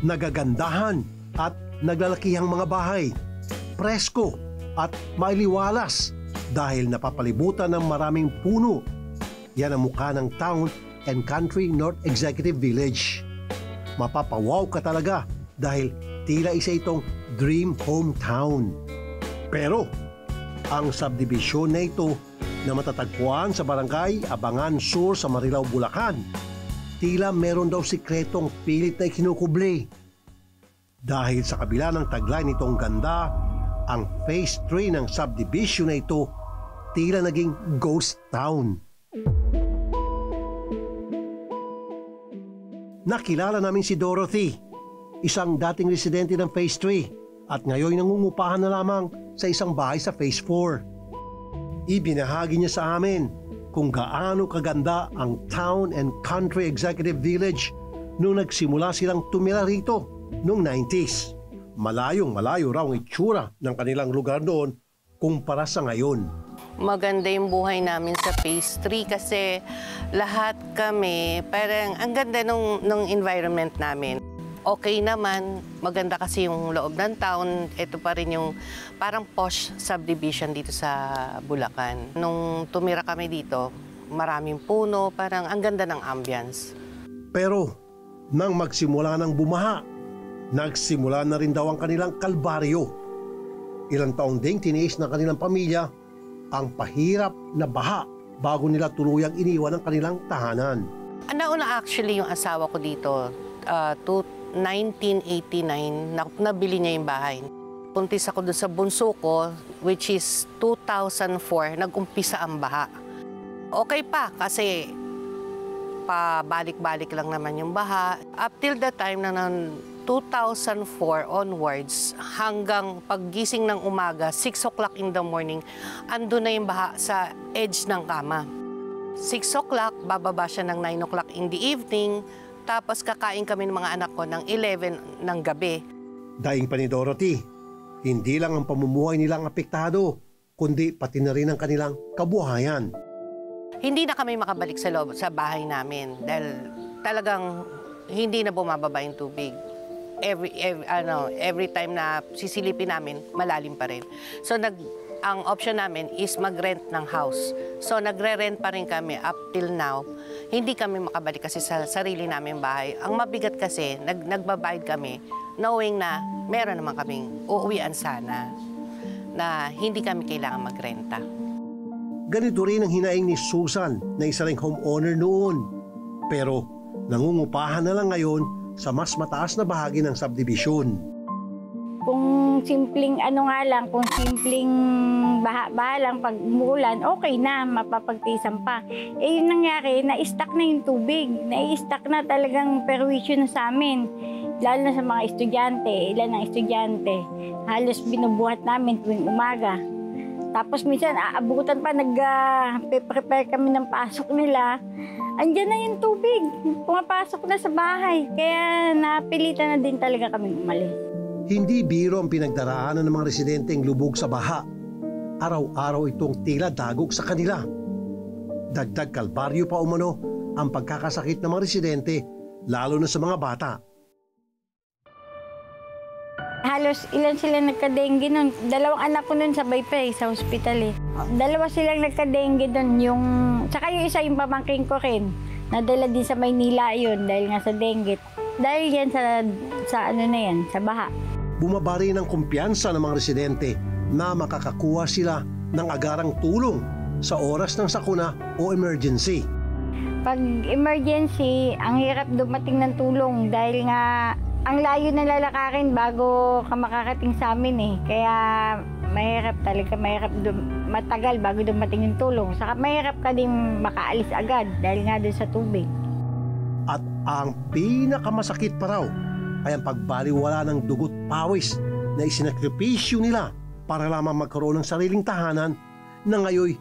Nagagandahan at naglalakihang mga bahay, presko at mailiwalas dahil napapalibutan ng maraming puno. Yan ang mukha ng Town and Country North Executive Village. Mapapawaw ka talaga dahil tila isa itong dream hometown. Pero ang subdivision na ito na matatagpuan sa barangay Abangan Sur sa Marilao, Bulacan, tila meron daw sikretong pilit na ikinukubli. Dahil sa kabila ng tagline nitong ganda, ang Phase 3 ng subdivision na ito tila naging ghost town. Nakilala namin si Dorothy, isang dating residente ng Phase 3 at ngayon nangungupahan na lamang sa isang bahay sa Phase 4. Ibinahagi niya sa amin kung gaano kaganda ang Town and Country Executive Village nung nagsimula silang tumira rito noong 90s. Malayong-malayo raw ang itsura ng kanilang lugar doon kumpara sa ngayon. Maganda yung buhay namin sa Phase 3 kasi lahat kami, parang ang ganda nung environment namin. Okay naman, maganda kasi yung loob ng town. Ito pa rin yung parang posh subdivision dito sa Bulacan. Nung tumira kami dito, maraming puno, parang ang ganda ng ambience. Pero nang magsimula ng bumaha, nagsimula na rin daw ang kanilang kalbaryo. Ilang taon ding tiniis ng kanilang pamilya ang pahirap na baha bago nila tuluyang iniwan ang kanilang tahanan. Nauna actually yung asawa ko dito, 1989, nabili niya yung bahay. Puntis ako doon sa bunso ko, which is 2004, nag-umpisa ang baha. Okay pa kasi pabalik-balik lang naman yung baha. Up till the time na 2004 onwards, hanggang paggising ng umaga, 6 o'clock in the morning, andun na yung baha sa edge ng kama. 6 o'clock, bababa siya ng 9 o'clock in the evening, tapos kakain kami ng mga anak ko ng 11 ng gabi. Daing pa ni Dorothy, hindi lang ang pamumuhay nilang apektado, kundi pati na rin ang kanilang kabuhayan. Hindi na kami makabalik sa loob, sa bahay namin dahil talagang hindi na bumababa yung tubig. Every time na sisilipin namin, malalim pa rin. So ang option namin is mag-rent ng house. So nagre-rent pa rin kami up till now. Hindi kami makabalik kasi sa sarili namin bahay. Ang mabigat kasi, nagbabayad kami knowing na meron naman kaming uuwian sana na hindi kami kailangan magrenta. Ganito rin ang hinaing ni Susan na isa ring homeowner noon. Pero nangungupahan na lang ngayon sa mas mataas na bahagi ng subdivision. Kung simpleng kung simpleng baha lang pag umuulan, okay na, mapapagtisan pa. Yung nangyari, na-stuck na yung tubig. Na-stuck na talagang perwisyo na sa amin. Lalo na sa mga estudyante, ilan ang estudyante. Halos binubuhat namin tuwing umaga. Tapos minsan, aabutan pa, nag-prepare kami ng pasok nila. Andiyan na yung tubig, pumapasok na sa bahay. Kaya napilitan na din talaga kami umalis. Hindi biro ang pinagdaraanan ng mga residenteng lubog sa baha. Araw-araw itong tila dagok sa kanila. Dagdag kalbaryo pa umano ang pagkakasakit ng mga residente, lalo na sa mga bata. Halos ilan sila nagka-dengue nun. Dalawang anak ko nun sabay pa sa hospital eh. Dalawa silang nagka-dengue nun. Tsaka yung isa yung pamangking ko rin. Nadala din sa Maynila yun dahil nga sa dengue. Dahil yan sa baha. Bumaba rin ang kumpiyansa ng mga residente na makakakuha sila ng agarang tulong sa oras ng sakuna o emergency. Pag emergency, ang hirap dumating ng tulong dahil nga ang layo na lalakarin bago ka makakating sa amin eh. Kaya mahirap talaga, matagal bago dumating yung tulong. Saka mahirap ka din makaalis agad dahil nga doon sa tubig. At ang pinakamasakit pa raw ay ang pagbaliwala ng dugot pawis na isinakripisyo nila para lamang magkaroon ng sariling tahanan na ngayon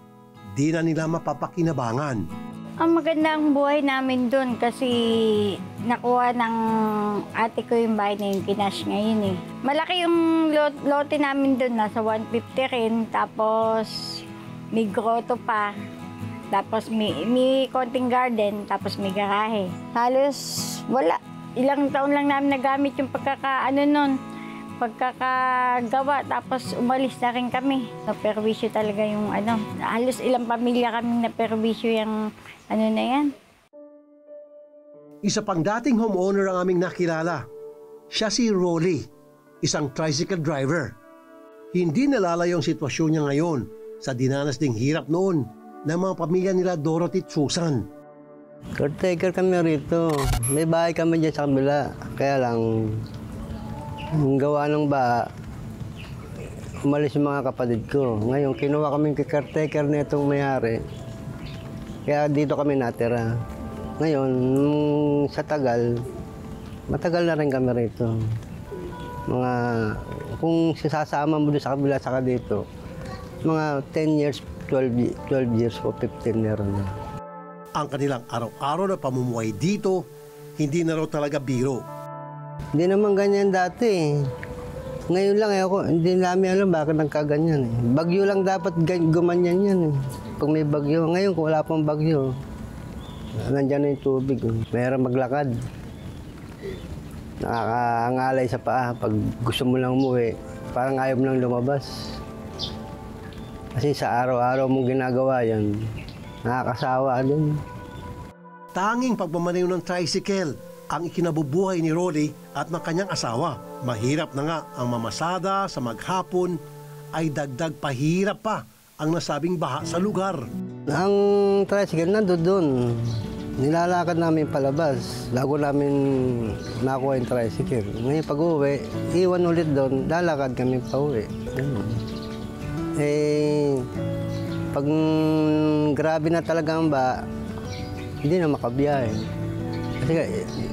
di na nila mapapakinabangan. Ang maganda ang buhay namin doon kasi nakuha ng ate ko yung bahay na yung kinash ngayon eh. Malaki yung lote namin doon, nasa 150 rin, tapos may grotto pa, tapos may konting garden, tapos may garahe. Halos wala. Ilang taon lang namin nagamit yung pagkakagawa, tapos umalis na rin kami. Naperwisyo talaga yung halos ilang pamilya kami naperwisyo yung na yan. Isa pang dating homeowner ang aming nakilala. Siya si Rolly, isang tricycle driver. Hindi nalalayo ang sitwasyon niya ngayon sa dinanas ding hirap noon ng mga pamilya nila Dorothy at Susan. Caretaker kami rito. May bahay kami dyan sa kabila. Kaya lang, yung gawa ng baha, umalis yung mga kapatid ko. Ngayon, kinuha kami kay caretaker na itong mayari. Kaya dito kami natira. Ngayon, sa tagal, matagal na rin kami rito. Kung sasama mo doon sa kabila saka dito, mga 10 years, 12 years o 15 meron na. Ang kanilang araw-araw na pamumuhay dito, hindi na raw talaga biro. Hindi naman ganyan dati. Ngayon lang hindi namin alam bakit nagkaganyan. Bagyo lang dapat gumanyan yan. Pag may bagyo, ngayon kung wala pang bagyo, nandyan na yung tubig. Mayroon maglakad. Nakakangalay sa paa. Pag gusto mo lang umuwi, parang ayaw mo lang lumabas. Kasi sa araw-araw mong ginagawa yan, nakakasawa din. Tanging pagmamaneho ng tricycle ang ikinabubuhay ni Rolly at ng kanyang asawa. Mahirap na nga ang mamasada sa maghapon ay dagdag pahirap pa ang nasabing baha sa lugar. Ang tricycle nandoon. Nilalakad namin palabas. Bago namin nakuha yung tricycle. Ngayon pag-uwi, iwan ulit doon, lalakad kami pa uwi. Pag grabe na talaga ang baha, hindi na makabiyahe. Kasi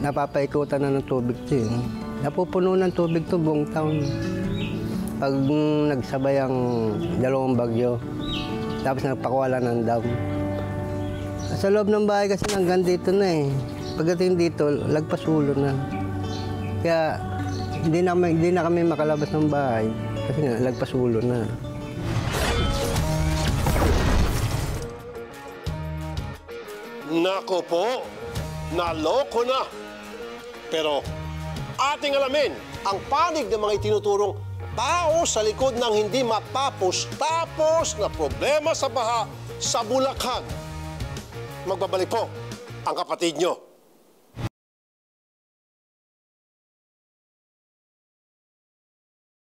napapaikutan na ng tubig ito. Napupuno ng tubig ito buong taon. Pag nagsabay ang dalawang bagyo, tapos nagpakuwala ng dam. Sa loob ng bahay kasi hanggang dito na eh. Pagdating dito, lagpasulo na. Kaya hindi na kami makalabas ng bahay kasi nga lagpasulo na. Nako po, naloko na. Pero ating alamin ang panig ng mga itinuturong tao sa likod ng hindi matapos-tapos na problema sa baha sa Bulacan. Magbabalik po ang kapatid nyo.